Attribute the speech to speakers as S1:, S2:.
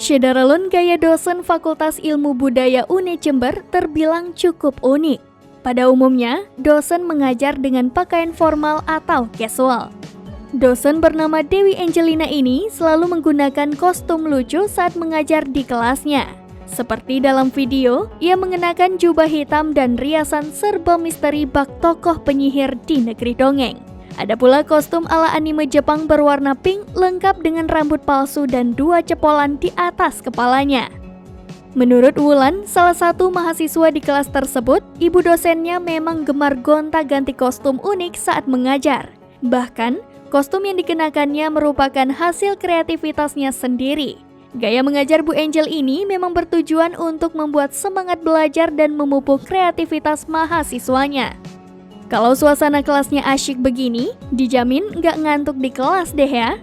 S1: Syederalun gaya dosen Fakultas Ilmu Budaya UNI Jember terbilang cukup unik. Pada umumnya, dosen mengajar dengan pakaian formal atau casual. Dosen bernama Dewi Angelina ini selalu menggunakan kostum lucu saat mengajar di kelasnya. Seperti dalam video, ia mengenakan jubah hitam dan riasan serba misteri bak tokoh penyihir di negeri dongeng. Ada pula kostum ala anime Jepang berwarna pink lengkap dengan rambut palsu dan 2 cepolan di atas kepalanya. Menurut Wulan, salah satu mahasiswa di kelas tersebut, ibu dosennya memang gemar gonta-ganti kostum unik saat mengajar. Bahkan, kostum yang dikenakannya merupakan hasil kreativitasnya sendiri. Gaya mengajar Bu Angel ini memang bertujuan untuk membuat semangat belajar dan memupuk kreativitas mahasiswanya. Kalau suasana kelasnya asyik begini, dijamin nggak ngantuk di kelas deh ya.